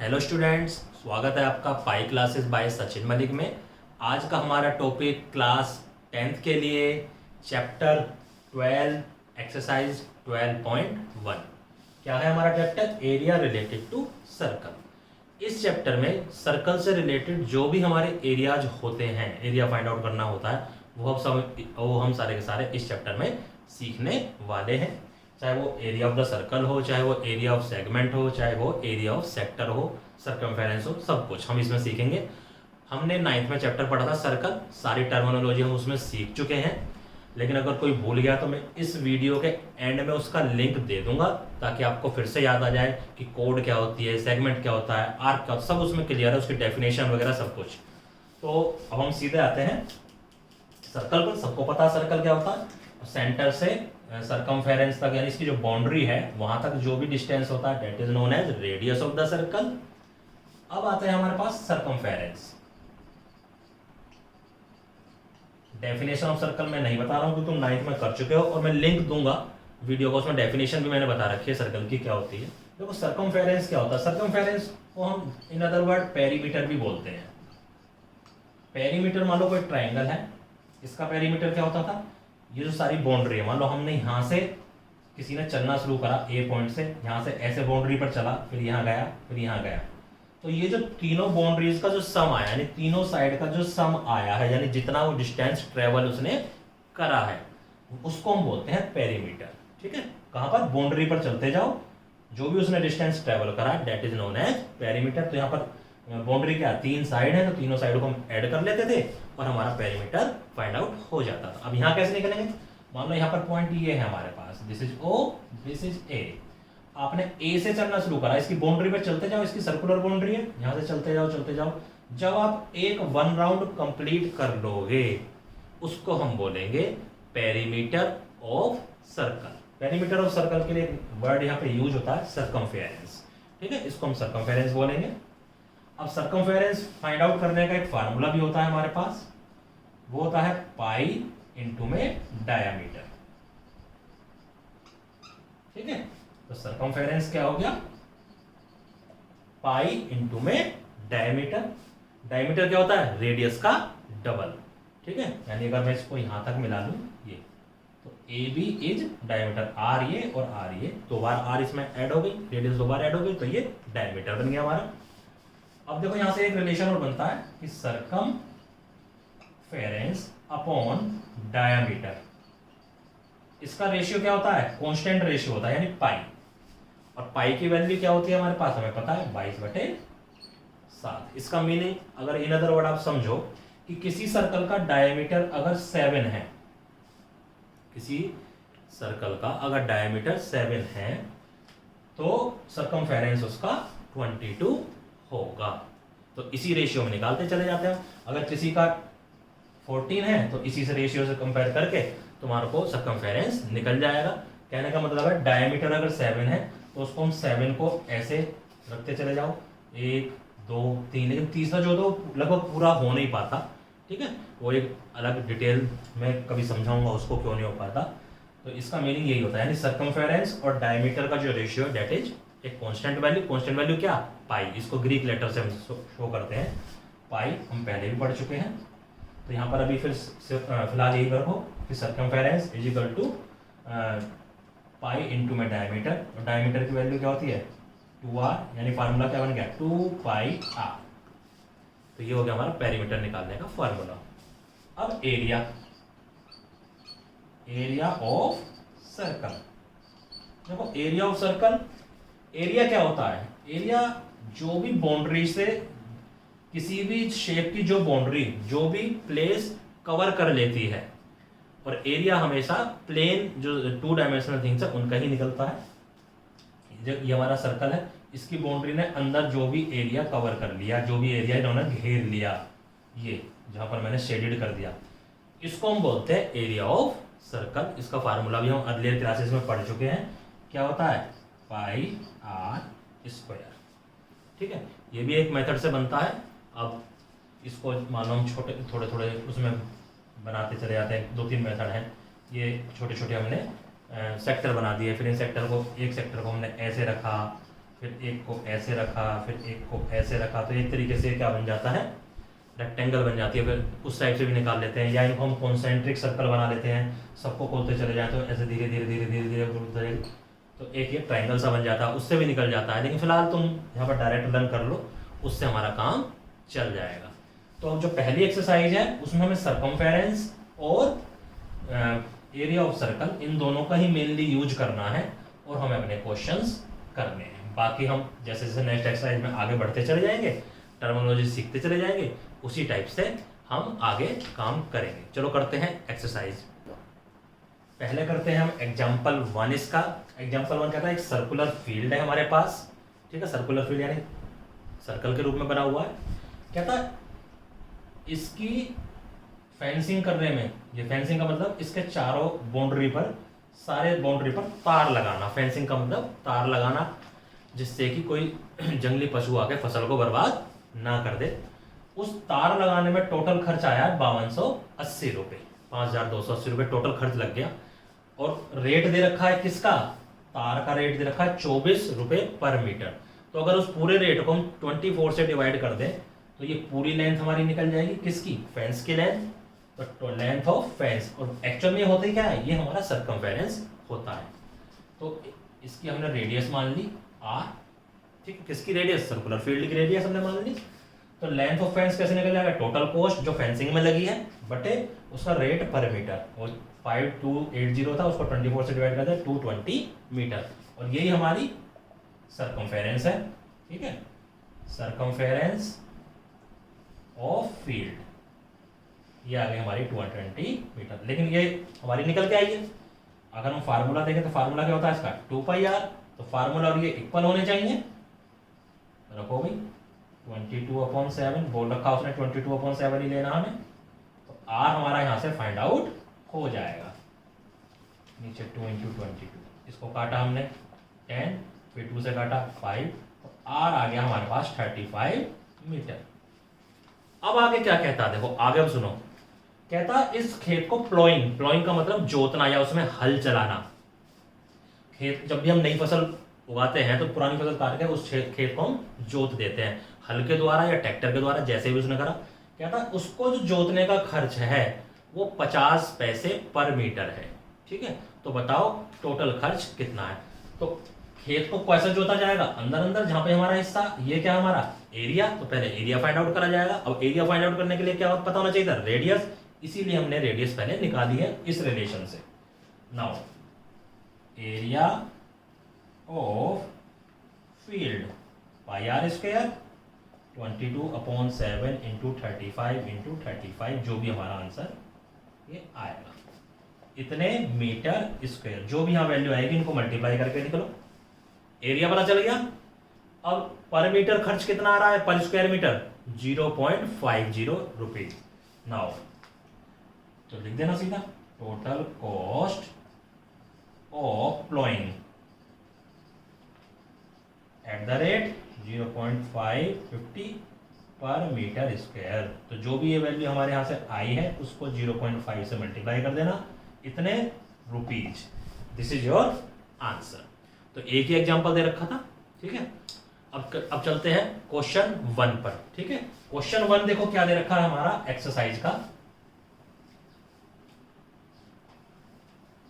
Hello students, स्वागत है आपका pi classes bye Sachin Malik में। आज का हमारा टॉपिक क्लास 10th के लिए चैप्टर 12 एक्सरसाइज 12.1 क्या है हमारा चैप्टर? Area related to circle. इस चैप्टर में सर्कल से रिलेटेड जो भी हमारे एरियाज होते हैं, एरिया फाइंड आउट करना होता है, वो हम सारे के सारे इस चैप्टर में सीखने वाले हैं। चाहे वो एरिया ऑफ द सर्कल हो, चाहे वो एरिया ऑफ सेगमेंट हो, चाहे वो एरिया ऑफ सेक्टर हो, सर्कमफेरेंस हो, सब कुछ हम इसमें सीखेंगे। हमने 9th में चैप्टर पढ़ा था सर्कल, सारी टर्मिनोलॉजी हम उसमें सीख चुके हैं। लेकिन अगर कोई भूल गया तो मैं इस वीडियो के एंड में उसका लिंक दे दूंगा ताकि आपको फिर से याद आ जाए कि कोड क्या होती है, सेगमेंट क्या होता है, आर्क क्या होता है, सब उसमें क्लियर है, उसकी डेफिनेशन वगैरह सब कुछ। तो अब हम सीधे आते हैं सर्कल पर। सबको पता है सर्कल क्या होता है। सेंटर से सर्कमफेरेंस तक यानी इसकी जो बाउंड्री है वहां तक जो भी डिस्टेंस होता है that is known as radius of the circle. अब आता है हमारे पास सर्कमफेरेंस। डेफिनेशन ऑफ सर्कल मैं नहीं बता रहा हूं क्योंकि तुम 9th में कर चुके हो और मैं लिंक दूंगा वीडियो को, उसमें डेफिनेशन भी मैंने बता रखी है सर्कल की क्या होती है। देखो सर्कमफेरेंस क्या होता है। सर्कमफेरेंस को हम इन अदर वर्ड पेरीमीटर भी बोलते हैं। पेरीमीटर मान लो कोई ट्राइंगल है, इसका पेरीमीटर क्या होता था? ये जो सारी बाउंड्री है, मान लो हमने यहाँ से किसी ने चलना शुरू करा ए पॉइंट से, यहाँ से ऐसे बाउंड्री पर चला, फिर यहाँ गया, फिर यहाँ गया, तो ये जो तीनों बाउंड्रीज का जो सम आया, यानी तीनों साइड का जो सम आया है, यानी जितना वो डिस्टेंस ट्रेवल उसने करा है, उसको हम बोलते हैं पेरीमीटर। ठीक है, कहाँ पर? बाउंड्री पर चलते जाओ, जो भी उसने डिस्टेंस ट्रेवल करा that is known as perimeter. तो यहाँ पर बाउंड्री क्या, 3 साइड है, तो तीनों साइड को हम ऐड कर लेते थे और हमारा पेरीमीटर फाइंड आउट हो जाता था। अब यहाँ कैसे निकलेंगे? मान लो यहाँ पर पॉइंट ये है हमारे पास, this is O, this is A. आपने ए से चलना शुरू करा, इसकी बाउंड्री पे चलते जाओ, इसकी सर्कुलर बाउंड्री है, यहाँ से चलते जाओ चलते जाओ। जब आप एक 1 राउंड कंप्लीट कर लोगे उसको हम बोलेंगे perimeter of circle. Perimeter of circle के लिए वर्ड यहाँ पे यूज होता है सर्कमफेरेंस। ठीक है, इसको हम सर्कमफेरेंस बोलेंगे। अब सर्कमफेरेंस फाइंड आउट करने का एक फार्मूला भी होता है हमारे पास, वो होता है पाई इंटू में डायामीटर। ठीक है, तो सर्कमफेरेंस क्या हो गया? पाई इंटू में डायमीटर। डायमीटर क्या होता है? रेडियस का डबल। ठीक है, यानी अगर मैं इसको यहां तक मिला लूं ये, तो A B is diameter, r ये और आर ये, 2 बार आर इसमें ऐड हो गई, रेडियस 2 बार ऐड हो गई, तो ये डायमीटर बन गया हमारा। अब देखो यहां से एक रिलेशन और बनता है कि सर्कमफेरेंस अपॉन डायमीटर, इसका रेशियो क्या होता है? कांस्टेंट रेशियो होता है, यानी पाई। और पाई की वैल्यू क्या होती है हमारे पास? हमें पता है 22/7। इसका मीनिंग अगर इन अदर वर्ड आप समझो कि किसी सर्कल का डायमीटर अगर 7 है, किसी सर्कल का अगर डायमीटर 7 है तो सर्कमफेरेंस उसका 22 होगा। तो इसी रेशियो में निकालते चले जाते हैं। अगर किसी का 14 है तो इसी से रेशियो से कंपेयर करके तुम्हारे को सर्कमफेरेंस निकल जाएगा। कहने का मतलब है डायमीटर अगर 7 है तो उसको हम 7 को ऐसे रखते चले जाओ, 1 2 3, लेकिन तीसरा जो तो लगभग पूरा हो नहीं पाता। ठीक है, वो एक अलग डिटेल में कभी समझाऊंगा उसको क्यों नहीं हो पाता। तो इसका मीनिंग यही होता है, यानी सर्कमफेरेंस और डायमीटर का जो रेशियो है दैट इज एक कांस्टेंट वैल्यू। कांस्टेंट वैल्यू क्या? पाई। इसको ग्रीक लेटर से हम शो करते हैं, पाई हम पहले भी पढ़ चुके हैं। तो यहाँ पर अभी फिर फिलहाल यही रखो कि circumference is equal to pi into में डायमीटर, और डायमीटर की वैल्यू क्या होती है? 2r, यानी फार्मूला क्या बन गया? 2 पाई r। तो ये हो गया हमारा पेरीमीटर निकालने का फार्मूला। अब एरिया, एरिया ऑफ सर्कल। देखो एरिया ऑफ सर्कल, एरिया क्या होता है? एरिया जो भी बाउंड्री से किसी भी शेप की जो बाउंड्री, जो भी प्लेस कवर कर लेती है, और एरिया हमेशा प्लेन जो 2 डायमेंशनल थिंग्स है उनका ही निकलता है। ये हमारा सर्कल है, इसकी बाउंड्री ने अंदर जो भी एरिया कवर कर लिया, जो भी एरिया इन्होंने घेर लिया, ये जहां पर मैंने शेडेड कर दिया, इसको हम बोलते हैं एरिया ऑफ सर्कल। इसका फार्मूला भी हम अर्लियर क्लासेस में पढ़ चुके हैं, क्या होता है? पाई आर स्क्वायर। ठीक है, ये भी एक मेथड से बनता है। अब इसको मान लो हम छोटे थोड़े थोड़े उसमें बनाते चले जाते हैं, 2-3 मेथड हैं। ये छोटे छोटे हमने सेक्टर बना दिए, फिर इन सेक्टर को, एक सेक्टर को हमने ऐसे रखा, फिर एक को ऐसे रखा, फिर एक को ऐसे रखा, तो एक तरीके से क्या बन जाता है, रेक्टेंगल बन जाती है। फिर उस साइड से भी निकाल लेते हैं, या इनको हम कॉन्सेंट्रिक सर्कल बना लेते हैं, सबको खोलते चले जाए तो ऐसे धीरे धीरे धीरे धीरे धीरे धीरे, तो एक ये ट्रायंगल सा बन जाता है, उससे भी निकल जाता है। लेकिन फिलहाल तुम यहाँ पर डायरेक्ट लर्न कर लो, उससे हमारा काम चल जाएगा। तो अब जो पहली एक्सरसाइज है उसमें हमें सरकमफेरेंस और एरिया ऑफ सर्कल इन दोनों का ही मेनली यूज करना है और हमें अपने क्वेश्चंस करने हैं। बाकी हम जैसे जैसे नेक्स्ट एक्सरसाइज में आगे बढ़ते चले जाएंगे, टर्मिनोलॉजी सीखते चले जाएंगे, उसी टाइप से हम आगे काम करेंगे। चलो करते हैं एक्सरसाइज। पहले करते हैं हम एग्जाम्पल 1 इसका। एग्जाम्पल 1 कहता है एक सर्कुलर फील्ड है हमारे पास, ठीक है, सर्कुलर फील्ड यानी सर्कल के रूप में बना हुआ है। कहता है इसकी फेंसिंग करने में, ये फेंसिंग का मतलब इसके चारों बाउंड्री पर, सारे बाउंड्री पर तार लगाना। फेंसिंग का मतलब तार लगाना, जिससे कि कोई जंगली पशु आके फसल को बर्बाद ना कर दे। उस तार लगाने में टोटल खर्च आया 5280 रुपये, 5280 रुपये टोटल खर्च लग गया। और रेट दे रखा है किसका, तार का रेट दे रखा है 24 रुपये पर मीटर। तो अगर उस पूरे रेट को हम 24 से डिवाइड कर दें तो ये पूरी लेंथ हमारी निकल जाएगी किसकी, फेंस की लेंथ। तो लेंथ ऑफ फेंस, और एक्चुअल में होता ही क्या है, ये हमारा सर्कमफेरेंस होता है। तो इसकी हमने रेडियस मान ली r, ठीक है, किसकी रेडियस, सर्कुलर फील्ड की रेडियस हमने मान ली। तो लेंथ ऑफ फेंस कैसे निकल जाएगा, टोटल कॉस्ट जो फेंसिंग में लगी है बटे उसका रेट पर मीटर। और 5280 था, उसको 24 से डिवाइड कर दे 220 मीटर, और यही हमारी सर्कमफेरेंस है, ठीक है, सर्कमफेरेंस ऑफ फील्ड, ये आ गई हमारी 220 मीटर। लेकिन ये हमारी निकल के आई है। अगर हम फार्मूला देखें तो फार्मूला क्या होता है इसका, 2πr। तो फार्मूला और ये इक्वल होने चाहिए। रखो भाई 22/7 बोल रखा उसने, 22/7 ही लेना हमें। तो r हमारा यहाँ से फाइंड आउट हो जाएगा। नीचे 2 × 22, इसको काटा हमने 10, फिर 2 से काटा 5, तो r आ गया हमारे पास 35 मीटर। अब आगे क्या कहता है, देखो आगे अब सुनो। कहता इस खेत को प्लॉइंग, प्लॉइंग का मतलब जोतना या उसमें हल चलाना। खेत जब भी हम नई फसल उगाते हैं तो पुरानी फसल काट के उस खेत को हम जोत देते हैं, हल के द्वारा या ट्रैक्टर के द्वारा, जैसे भी उसने करा। कहता उसको जो जोतने का खर्च है वो 50 पैसे पर मीटर है, ठीक है। तो बताओ टोटल खर्च कितना है। तो खेत को कैसे जोता जाएगा, अंदर अंदर जहां पे हमारा हिस्सा, ये क्या हमारा एरिया, तो पहले एरिया फाइंड आउट करा जाएगा। अब एरिया फाइंड आउट करने के लिए क्या पता होना चाहिए था, रेडियस, इसीलिए हमने रेडियस पहले निकाली है इस रिलेशन से। Now area of field πr², 22/7 × 35 × 35, जो भी हमारा आंसर ये आएगा, इतने मीटर स्क्वायर। जो भी यहाँ वैल्यू आएगी इनको मल्टीप्लाई करके निकलो, एरिया पता चल गया। अब पर मीटर खर्च कितना आ रहा है, पर स्क्वायर मीटर 0.50 रुपीज। नाउ तो लिख देना सीधा, total cost of ploughing at the rate 0.550 पर मीटर स्क्वायर। तो जो भी ये वैल्यू हमारे यहाँ से आई है उसको 0.5 से मल्टीप्लाई कर देना, इतने rupees. This is your answer. तो एक ही एग्जांपल दे रखा था, ठीक है। अब चलते हैं क्वेश्चन 1 पर, ठीक है। क्वेश्चन 1 देखो क्या दे रखा है हमारा एक्सरसाइज का।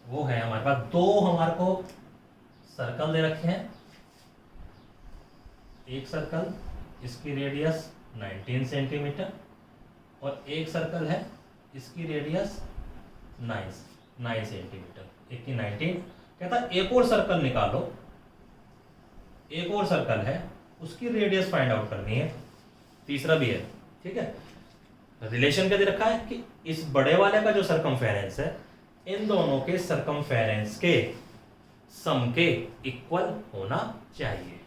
वो है हमारे पास दो, हमारे को सर्कल दे रखे हैं। एक सर्कल इसकी रेडियस 19 सेंटीमीटर और एक सर्कल है इसकी रेडियस 9 सेंटीमीटर, एक की 19। कहता एक और सर्कल निकालो, एक और सर्कल है उसकी रेडियस फाइंड आउट करनी है, तीसरा भी है, ठीक है। रिलेशन क्या दे रखा है कि इस बड़े वाले का जो सर्कमफेरेंस है इन दोनों के सर्कमफेरेंस के सम के इक्वल होना चाहिए।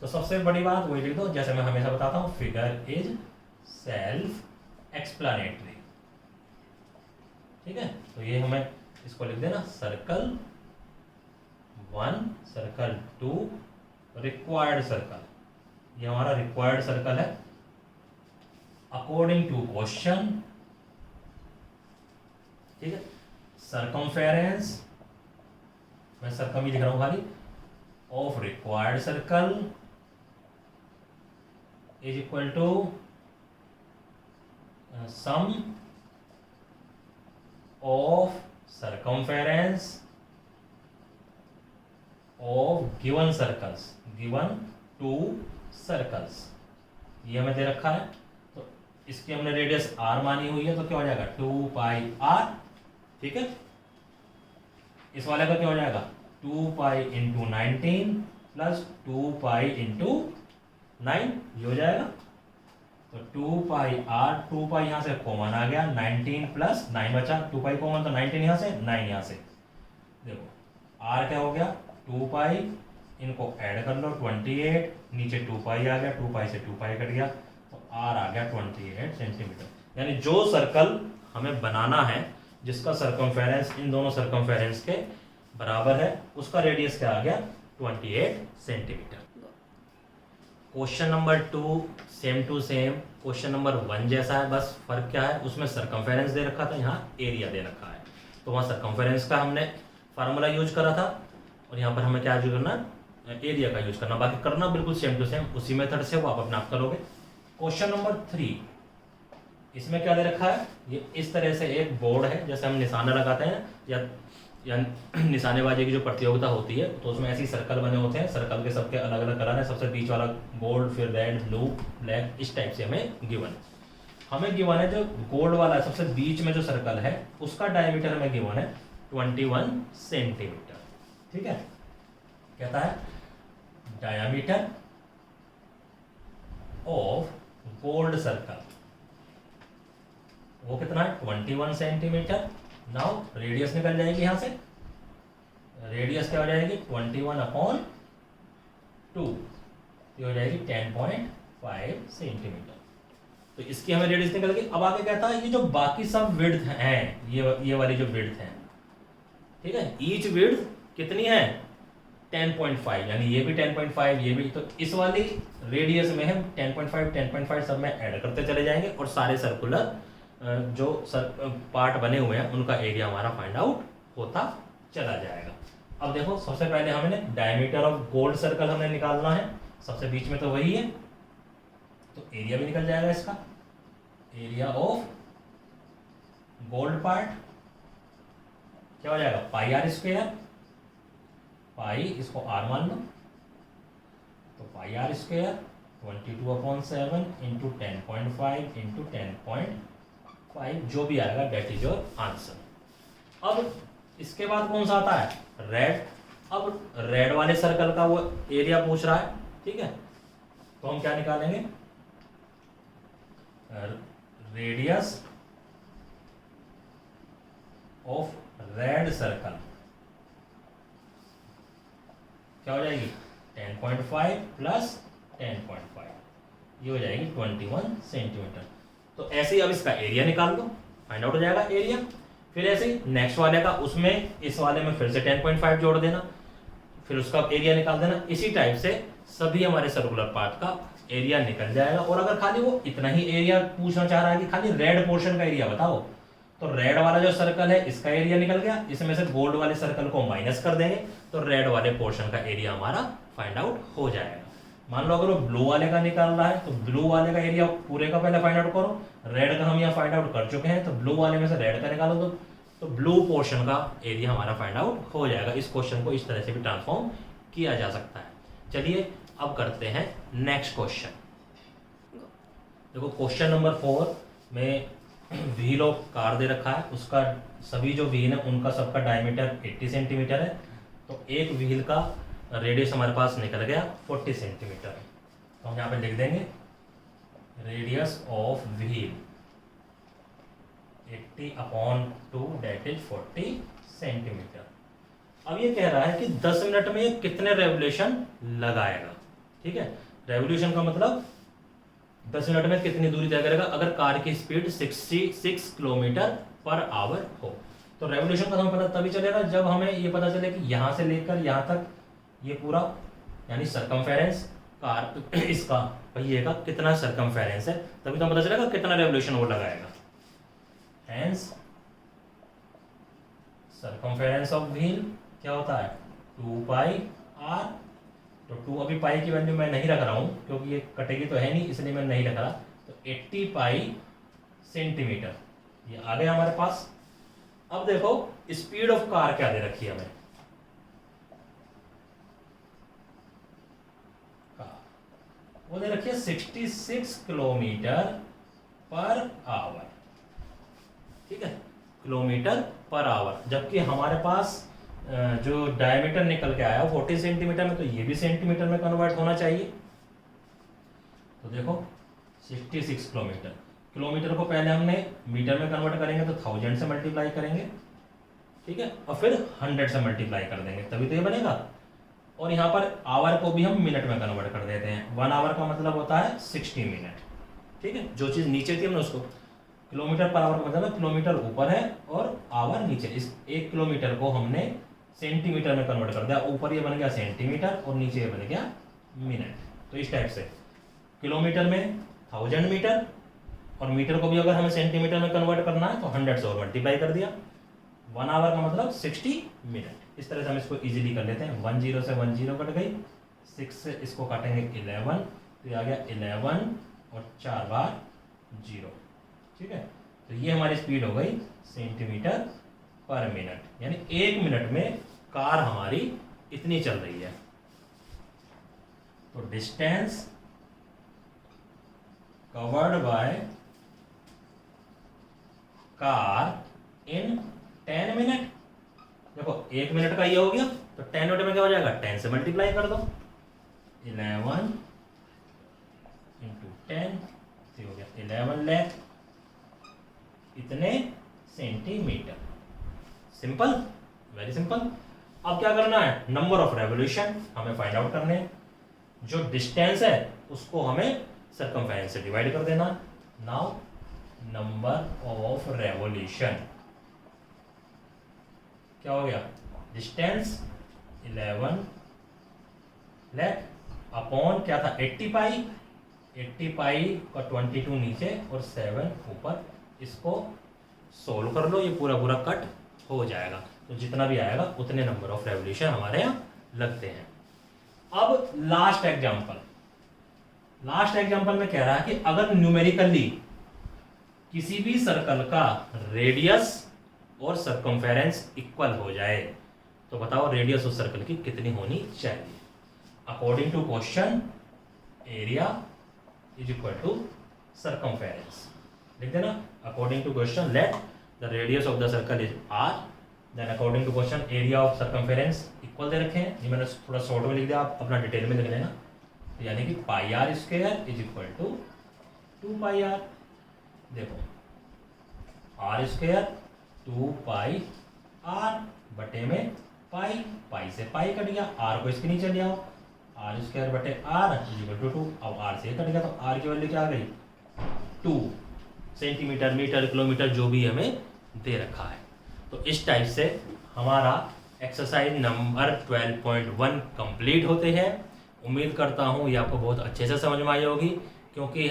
तो सबसे बड़ी बात वही लिख दो, जैसे मैं हमेशा बताता हूं, फिगर इज सेल्फ एक्सप्लेनेटरी, ठीक है। तो ये हमें इसको लिख देना, सर्कल 1, सर्कल 2, रिक्वायर्ड सर्कल, ये हमारा रिक्वायर्ड सर्कल है अकॉर्डिंग टू क्वेश्चन, ठीक है। सर्कमफेरेंस, मैं सर्कम ही लिख रहा हूं खाली, of required circle is equal to sum of circumference of given circles, given two circles, ये हमें दे रखा है। तो इसकी हमने रेडियस r मानी हुई है, तो क्या हो जाएगा 2 पाई r, ठीक है। इस वाले का क्या हो जाएगा 2 pi into 19 plus 2 pi into 9, ये हो जाएगा। तो 2 पाई r, 2 पाई यहाँ से कॉमन आ गया, 19 प्लस 9 बचा, 2 पाई कॉमन तो 19 यहाँ से 9 यहाँ से, देखो r क्या हो गया 2 पाई, इनको ऐड कर लो 28, नीचे 2 पाई आ गया, 2 पाई से 2 पाई कट गया, तो r आ गया 28 सेंटीमीटर। यानी जो सर्कल हमें बनाना है, जिसका सर्कमफेरेंस इन दोनों सर्कमफेरेंस के बराबर है, उसका रेडियस क्या आ गया 28 centimetre. Question number 2 same to same question number 1 जैसा है, बस फर्क क्या है, उसमें सर्कमफेरेंस दे रखा था, यहाँ एरिया दे रखा है। तो वहाँ सर्कमफेरेंस का हमने फार्मूला यूज करा था, और यहाँ पर हमें क्या यूज करना, एरिया का यूज करना। बाकी करना बिल्कुल सेम टू सेम उसी मेथड से वो आप अपने आप करोगे। क्वेश्चन नंबर 3, इसमें क्या दे रखा है, ये इस तरह से एक बोर्ड है, जैसे हम निशाना लगाते हैं या निशानेबाजी की जो प्रतियोगिता होती है, तो उसमें ऐसे ही सर्कल बने होते हैं, सर्कल के सबके अलग अलग कलर है, सबसे बीच वाला गोल्ड, फिर रेड, ब्लू, ब्लैक, इस टाइप से हमें गिवन है। हमें गिवन है जो गोल्ड वाला है, सबसे बीच में जो सर्कल है, उसका डायमीटर हमें गिवन है 21 सेंटीमीटर, ठीक है। कहता है डायमीटर ऑफ गोल्ड सर्कल, वो कितना है 21 सेंटीमीटर। नाउ रेडियस निकल जाएगी यहां से, रेडियस क्या हो जाएगी 21/2, ये हो जाएगी 10.5 सेंटीमीटर। तो इसकी हमें रेडियस निकल गई। अब आगे कहता है ये जो बाकी सब विड्थ हैं, ये वाली जो विड्थ है, ठीक है, ईच विड्थ कितनी है 10.5, यानी ये भी 10.5, ये भी, तो इस वाली रेडियस में हम 10.5 सब में ऐड करते चले जाएंगे, और सारे सर्कुलर जो पार्ट बने हुए हैं उनका एरिया हमारा फाइंड आउट होता चला जाएगा। अब देखो सबसे पहले हमें डायमीटर ऑफ गोल्ड सर्कल हमें निकालना है, सबसे बीच में तो वही है, तो एरिया भी निकल जाएगा इसका। एरिया ऑफ गोल्ड पार्ट क्या हो जाएगा पाई आर स्क्वायर, पाई इसको आर मान लो, तो पाई आर स्क्वायर 22/7 इंटू 10.5 इंटू 10.5, जो भी आएगा डेट इज योर आंसर। अब इसके बाद कौन सा आता है रेड। अब रेड वाले सर्कल का वो एरिया पूछ रहा है, ठीक है, तो हम क्या निकालेंगे, रेडियस ऑफ रेड सर्कल क्या हो जाएगी 10.5 प्लस 10.5, ये हो जाएगी 21 सेंटीमीटर। तो ऐसे ही अब इसका एरिया निकाल लो, फाइंड आउट हो जाएगा एरिया। फिर ऐसे ही नेक्स्ट वाले का, उसमें इस वाले में फिर से 10.5 जोड़ देना, फिर उसका एरिया निकाल देना। इसी टाइप से सभी हमारे सर्कुलर पार्ट का एरिया निकल जाएगा। और अगर खाली वो इतना ही एरिया पूछना चाह रहा है कि खाली रेड पोर्शन का एरिया बताओ, तो रेड वाला जो सर्कल है इसका एरिया निकल गया, इसमें से गोल्ड वाले सर्कल को माइनस कर देंगे, तो रेड वाले पोर्शन का एरिया हमारा फाइंड आउट हो जाएगा। मान लो अगर वो ब्लू वाले का निकाल रहा है, तो ब्लू वाले का एरिया पूरे का पहले फाइंड आउट करो। रेड का हम यहाँ फाइंड आउट कर चुके हैं, तो ब्लू वाले में से रेड का निकालो, तो ब्लू पोर्शन का एरिया हमारा फाइंड आउट हो जाएगा। इस क्वेश्चन को इस तरह से भी ट्रांसफॉर्म किया जा सकता है। चलिए अब करते हैं नेक्स्ट क्वेश्चन। देखो क्वेश्चन नंबर 4 में व्हील ऑफ कार दे रखा है, उसका सभी जो व्हील है उनका सबका डायमीटर 80 सेंटीमीटर है। तो एक व्हील का रेडियस हमारे पास निकल गया 40 सेंटीमीटर। तो हम यहाँ पे लिख देंगे radius of wheel 80/2 that is 40 centimetre. अब ये कह रहा है कि 10 मिनट में ये कितने रेवोल्यूशन लगाएगा, ठीक है। रेवोल्यूशन का मतलब 10 मिनट में कितनी दूरी तय करेगा अगर कार की स्पीड 66 किलोमीटर पर आवर हो। तो रेवोल्यूशन का हमें पता तभी चलेगा जब हमें ये पता चले कि यहाँ से लेकर यहाँ तक ये पूरा यानी सरकमफेरेंस कार इसका पहिए का कितना सरकमफेरेंस है, तभी तो पता चलेगा कितना रेवोल्यूशन वो लगाएगा। हेंस सरकमफेरेंस ऑफ व्हील क्या होता है 2 पाई r तो 2 अभी पाई की वैल्यू मैं नहीं रख रहा हूँ क्योंकि ये कटेगी तो है नहीं, इसलिए मैं नहीं रख रहा। तो 80 पाई सेंटीमीटर ये आ गया हमारे पास। अब देखो स्पीड ऑफ कार क्या दे रखी है हमें, वो दे रखी है 66 किलोमीटर पर आवर। ठीक है, किलोमीटर पर आवर, जबकि हमारे पास जो डायमीटर निकल के आया 40 सेंटीमीटर में, तो ये भी सेंटीमीटर में कन्वर्ट होना चाहिए। तो देखो 66 किलोमीटर, किलोमीटर को पहले हमने मीटर में कन्वर्ट करेंगे तो 1000 से मल्टीप्लाई करेंगे, ठीक है, और फिर 100 से मल्टीप्लाई कर देंगे तभी तो ये बनेगा। और यहाँ पर आवर को भी हम मिनट में कन्वर्ट कर देते हैं। 1 आवर का मतलब होता है 60 मिनट। ठीक है, जो चीज़ नीचे थी हमने उसको, किलोमीटर पर आवर का मतलब किलोमीटर ऊपर है और आवर नीचे। इस 1 किलोमीटर को हमने सेंटीमीटर में कन्वर्ट कर दिया, ऊपर ये बन गया सेंटीमीटर और नीचे ये बन गया मिनट। तो इस टाइप से किलोमीटर में 1000 मीटर, और मीटर को भी अगर हमें सेंटीमीटर में कन्वर्ट करना है तो 100 से और मल्टीप्लाई कर दिया। 1 आवर का मतलब 60 मिनट। इस तरह से हम इसको इजीली कर लेते हैं। 10 से 10 कट गई, 6 से इसको काटेंगे 11, तो ये आ गया 11 और 4 बार 0। ठीक है, तो ये हमारी स्पीड हो गई सेंटीमीटर पर मिनट, यानी 1 मिनट में कार हमारी इतनी चल रही है। तो distance covered by car in 10 minute. देखो 1 मिनट का ये हो गया, तो 10 मिनट में क्या हो जाएगा, 10 से मल्टीप्लाई कर दो, 11 इंटू 10 से हो गया 11 लाख इतने सेंटीमीटर। Simple, very simple. अब क्या करना है, नंबर ऑफ रेवोल्यूशन हमें फाइंड आउट करने हैं। जो डिस्टेंस है उसको हमें सर्कमफेरेंस से डिवाइड कर देना। नाउ नंबर ऑफ रेवोल्यूशन क्या हो गया, डिस्टेंस 11 लाख अपॉन क्या था 80 पाई, 80 पाई का 22 नीचे और 7 ऊपर। इसको सोल्व कर लो, ये पूरा पूरा कट हो जाएगा। तो जितना भी आएगा उतने नंबर ऑफ रेवोल्यूशन हमारे यहाँ लगते हैं। अब लास्ट एग्जांपल, लास्ट एग्जांपल में कह रहा है कि अगर न्यूमेरिकली किसी भी सर्कल का रेडियस और सर्कमफेरेंस इक्वल हो जाए तो बताओ रेडियस उस सर्कल की कितनी होनी चाहिए। According to question area is equal to circumference. लिख देना, according to question let the radius of the circle is r, then according to question area of circumference equal दे रखे हैं। ये मैंने थोड़ा शॉर्ट में लिख दिया, आप अपना डिटेल में लिख लेना। यानी कि pi R square is equal to 2 pi R. देखो आर स्क्वायर 2 पाई आर बटे में पाई, पाई से पाई कट गया, आर को इसके नीचे ले आओ, आर स्क्वायर बटे आर इज इक्वल टू 2। अब आर से कट गया तो आर की वैल्यू क्या आ गई 2 सेंटीमीटर, मीटर, किलोमीटर जो भी हमें दे रखा है। तो इस टाइप से हमारा एक्सरसाइज नंबर 12.1 कंप्लीट होते हैं। उम्मीद करता हूँ ये आपको बहुत अच्छे से समझ में आई होगी, क्योंकि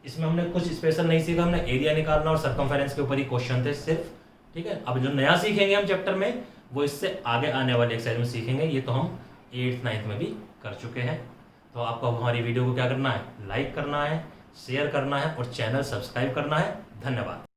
इसमें हमने कुछ स्पेशल नहीं सीखा। हमने एरिया निकालना और सर्कमफेरेंस के ऊपर ही क्वेश्चन थे सिर्फ। ठीक है, अब जो नया सीखेंगे हम चैप्टर में वो इससे आगे आने वाले एक्सरसाइज में सीखेंगे। ये तो हम 8th 9th में भी कर चुके हैं। तो आपको हमारी वीडियो को क्या करना है, लाइक करना है, शेयर करना है और चैनल सब्सक्राइब करना है। धन्यवाद।